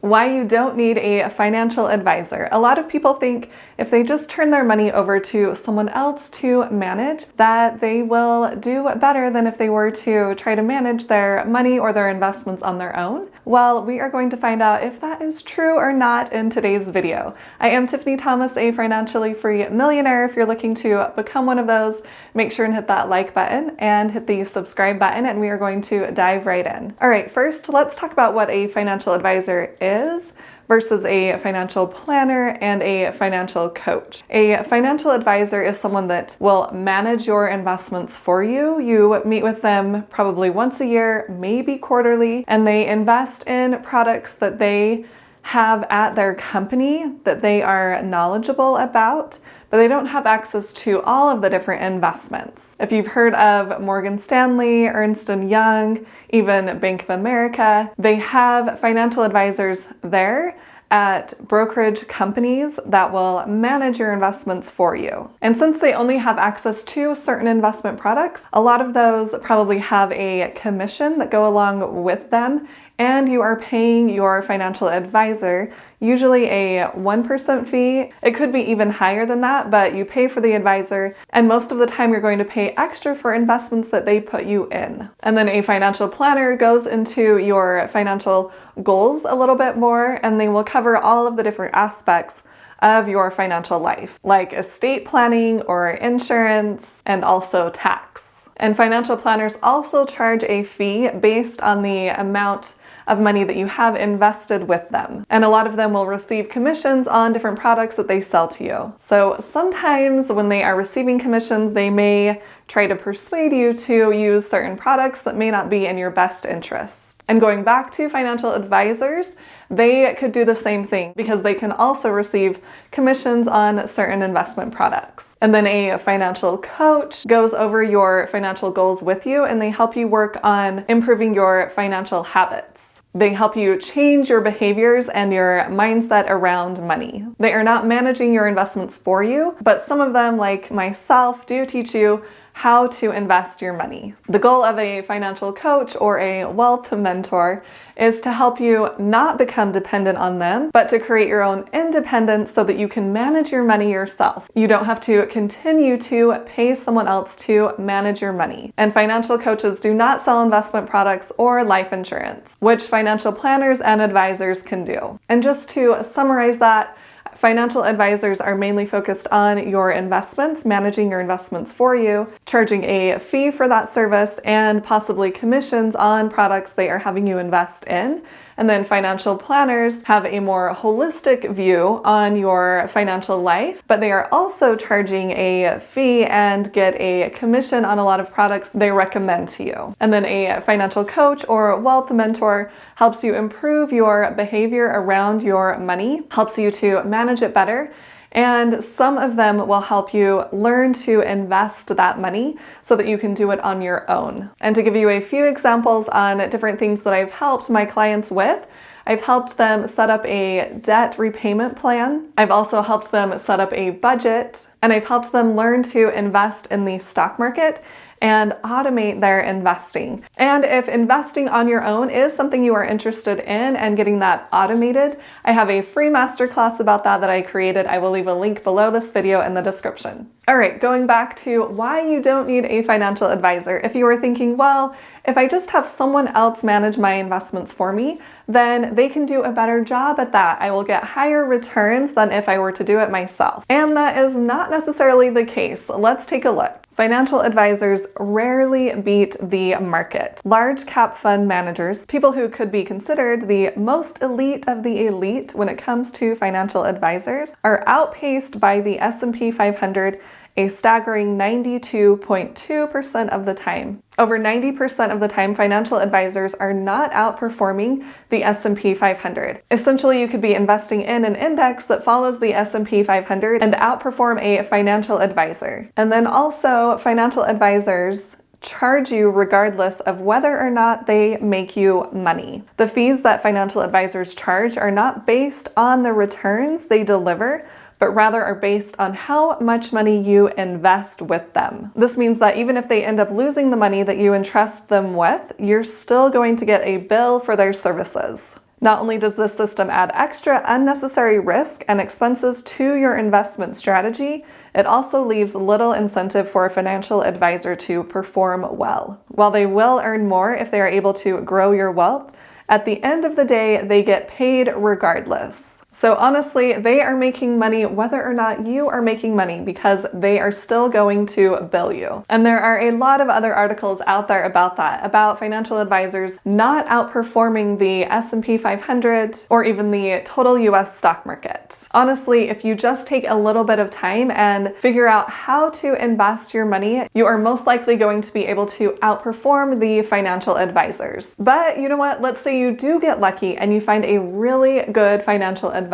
Why you don't need a financial advisor. A lot of people think if they just turn their money over to someone else to manage, that they will do better than if they were to try to manage their money or their investments on their own. Well, we are going to find out if that is true or not in today's video. I am Tiffany Thomas, a financially free millionaire. If you're looking to become one of those, make sure and hit that like button and hit the subscribe button, and we are going to dive right in. All right, first, let's talk about what a financial advisor is versus a financial planner and a financial coach. A financial advisor is someone that will manage your investments for you. You meet with them probably once a year, maybe quarterly, and they invest in products that they have at their company that they are knowledgeable about, but they don't have access to all of the different investments. If you've heard of Morgan Stanley, Ernst & Young, even Bank of America, they have financial advisors there at brokerage companies that will manage your investments for you. And since they only have access to certain investment products, a lot of those probably have a commission that go along with them, and you are paying your financial advisor usually a 1% fee. It could be even higher than that, but you pay for the advisor, and most of the time you're going to pay extra for investments that they put you in. And then a financial planner goes into your financial goals a little bit more, and they will cover all of the different aspects of your financial life, like estate planning or insurance, and also tax. And financial planners also charge a fee based on the amount of money that you have invested with them. And a lot of them will receive commissions on different products that they sell to you. So sometimes when they are receiving commissions, they may try to persuade you to use certain products that may not be in your best interest. And going back to financial advisors, they could do the same thing because they can also receive commissions on certain investment products. And then a financial coach goes over your financial goals with you, and they help you work on improving your financial habits. They help you change your behaviors and your mindset around money. They are not managing your investments for you, but some of them, like myself, do teach you how to invest your money. The goal of a financial coach or a wealth mentor is to help you not become dependent on them, but to create your own independence so that you can manage your money yourself. You don't have to continue to pay someone else to manage your money. And financial coaches do not sell investment products or life insurance, which financial planners and advisors can do. And just to summarize that, financial advisors are mainly focused on your investments, managing your investments for you, charging a fee for that service, and possibly commissions on products they are having you invest in. And then financial planners have a more holistic view on your financial life, but they are also charging a fee and get a commission on a lot of products they recommend to you. And then a financial coach or wealth mentor helps you improve your behavior around your money, helps you to manage it better, and some of them will help you learn to invest that money so that you can do it on your own. And to give you a few examples on different things that I've helped my clients with, I've helped them set up a debt repayment plan. I've also helped them set up a budget, and I've helped them learn to invest in the stock market and automate their investing. And if investing on your own is something you are interested in and getting that automated, I have a free masterclass about that I created. I will leave a link below this video in the description. All right, going back to why you don't need a financial advisor. If you were thinking, well, if I just have someone else manage my investments for me, then they can do a better job at that. I will get higher returns than if I were to do it myself. And that is not necessarily the case. Let's take a look. Financial advisors rarely beat the market. Large cap fund managers, people who could be considered the most elite of the elite when it comes to financial advisors, are outpaced by the S&P 500 a staggering 92.2% of the time. Over 90% of the time, financial advisors are not outperforming the S&P 500. Essentially, you could be investing in an index that follows the S&P 500 and outperform a financial advisor. And then also, financial advisors charge you regardless of whether or not they make you money. The fees that financial advisors charge are not based on the returns they deliver, but rather are based on how much money you invest with them. This means that even if they end up losing the money that you entrust them with, you're still going to get a bill for their services. Not only does this system add extra unnecessary risk and expenses to your investment strategy, it also leaves little incentive for a financial advisor to perform well. While they will earn more if they are able to grow your wealth, at the end of the day, they get paid regardless. So honestly, they are making money whether or not you are making money because they are still going to bill you. And there are a lot of other articles out there about that, about financial advisors not outperforming the S&P 500 or even the total US stock market. Honestly, if you just take a little bit of time and figure out how to invest your money, you are most likely going to be able to outperform the financial advisors. But you know what? Let's say you do get lucky and you find a really good financial advisor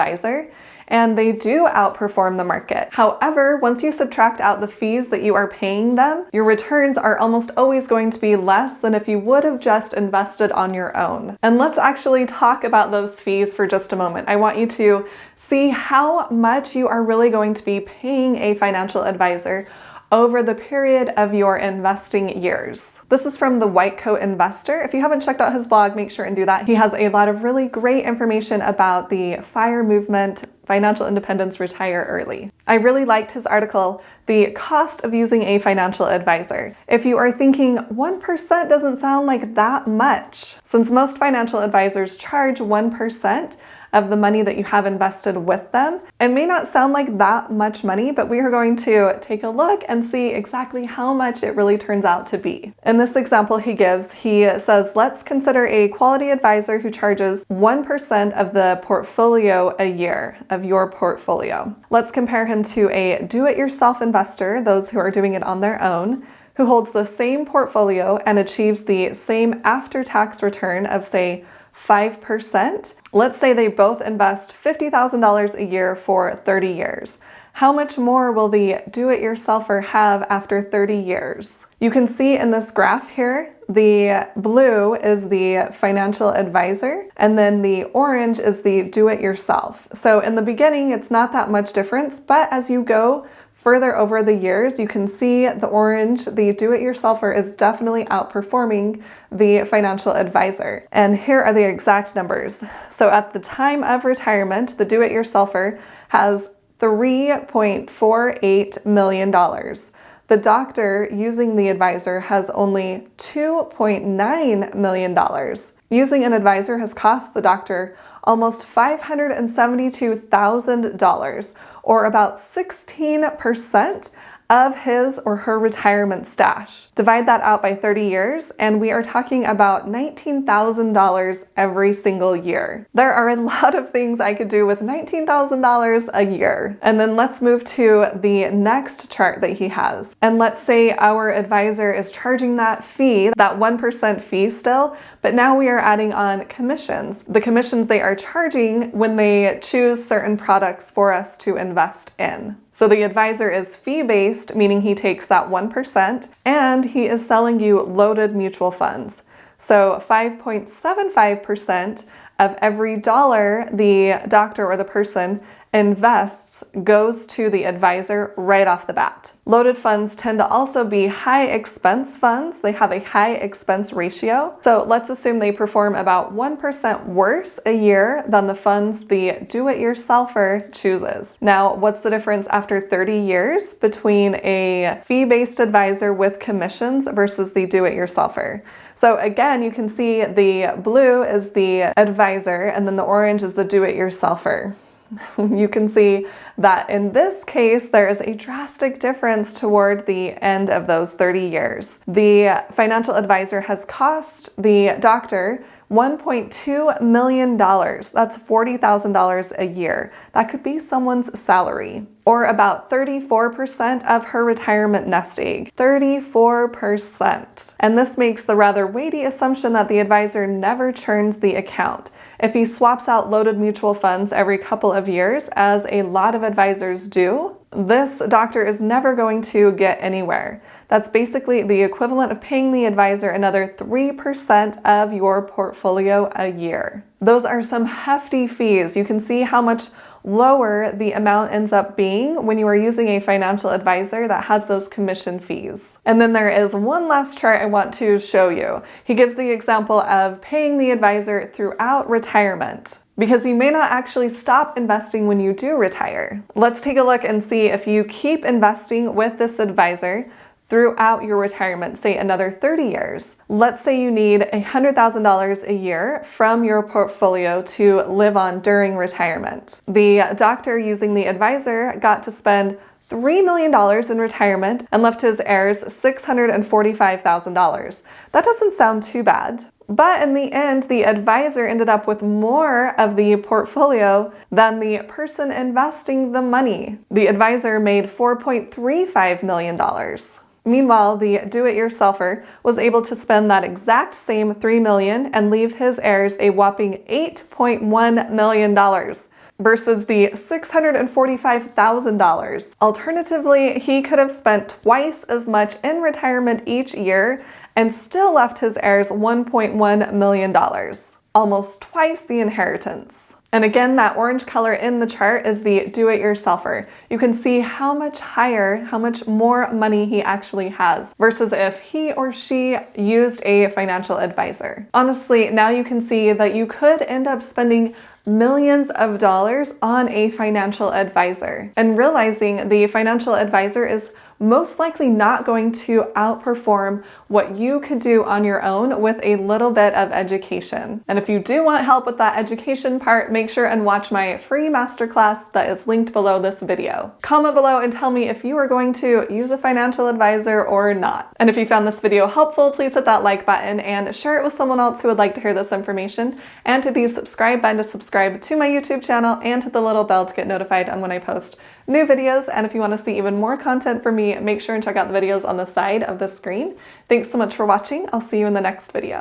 and they do outperform the market. However, once you subtract out the fees that you are paying them, your returns are almost always going to be less than if you would have just invested on your own. And let's actually talk about those fees for just a moment. I want you to see how much you are really going to be paying a financial advisor over the period of your investing years. This is from the White Coat Investor. If you haven't checked out his blog, make sure and do that. He has a lot of really great information about the FIRE movement, financial independence, retire early. I really liked his article, The Cost of Using a Financial Advisor. If you are thinking 1% doesn't sound like that much, since most financial advisors charge 1% of the money that you have invested with them. It may not sound like that much money, but we are going to take a look and see exactly how much it really turns out to be. In this example he gives, he says, let's consider a quality advisor who charges 1% of the portfolio a year, of your portfolio. Let's compare him to a do-it-yourself investor, those who are doing it on their own, who holds the same portfolio and achieves the same after-tax return of, say, 5%. Let's say they both invest $50,000 a year for 30 years. How much more will the do-it-yourselfer have after 30 years? You can see in this graph here, the blue is the financial advisor, and then the orange is the do-it-yourself. So in the beginning, it's not that much difference, but as you go further over the years, you can see the orange, the do-it-yourselfer, is definitely outperforming the financial advisor. And here are the exact numbers. So at the time of retirement, the do-it-yourselfer has $3.48 million. The doctor using the advisor has only $2.9 million. Using an advisor has cost the doctor almost $572,000, or about 16% of his or her retirement stash. Divide that out by 30 years, and we are talking about $19,000 every single year. There are a lot of things I could do with $19,000 a year. And then let's move to the next chart that he has. And let's say our advisor is charging that fee, that 1% fee still, but now we are adding on commissions. The commissions they are charging when they choose certain products for us to invest in. So the advisor is fee-based, meaning he takes that 1%, and he is selling you loaded mutual funds. So 5.75% of every dollar the doctor or the person invests goes to the advisor right off the bat. Loaded funds tend to also be high expense funds. They have a high expense ratio. So let's assume they perform about 1% worse a year than the funds the do-it-yourselfer chooses. Now, what's the difference after 30 years between a fee-based advisor with commissions versus the do-it-yourselfer? So again, you can see the blue is the advisor and then the orange is the do-it-yourselfer. You can see that in this case, there is a drastic difference toward the end of those 30 years. The financial advisor has cost the doctor $1.2 million. That's $40,000 a year. That could be someone's salary, or about 34% of her retirement nest egg. 34%. And this makes the rather weighty assumption that the advisor never churns the account. If he swaps out loaded mutual funds every couple of years, as a lot of advisors do, this doctor is never going to get anywhere. That's basically the equivalent of paying the advisor another 3% of your portfolio a year. Those are some hefty fees. You can see how much lower the amount ends up being when you are using a financial advisor that has those commission fees. And then there is one last chart I want to show you. He gives the example of paying the advisor throughout retirement, because you may not actually stop investing when you do retire. Let's take a look and see if you keep investing with this advisor throughout your retirement, say another 30 years. Let's say you need $100,000 a year from your portfolio to live on during retirement. The doctor using the advisor got to spend $3 million in retirement and left his heirs $645,000. That doesn't sound too bad. But in the end, the advisor ended up with more of the portfolio than the person investing the money. The advisor made $4.35 million. Meanwhile, the do-it-yourselfer was able to spend that exact same $3 million and leave his heirs a whopping $8.1 million versus the $645,000. Alternatively, he could have spent twice as much in retirement each year and still left his heirs $1.1 million, almost twice the inheritance. And again, that orange color in the chart is the do-it-yourselfer. You can see how much higher, how much more money he actually has versus if he or she used a financial advisor. Honestly, now you can see that you could end up spending millions of dollars on a financial advisor, and realizing the financial advisor is most likely not going to outperform what you could do on your own with a little bit of education. And if you do want help with that education part, make sure and watch my free masterclass that is linked below this video. Comment below and tell me if you are going to use a financial advisor or not. And if you found this video helpful, please hit that like button and share it with someone else who would like to hear this information, and to the subscribe button to subscribe to my YouTube channel, and to the little bell to get notified on when I post new videos. And if you want to see even more content from me, make sure and check out the videos on the side of the screen. Thanks so much for watching. I'll see you in the next video.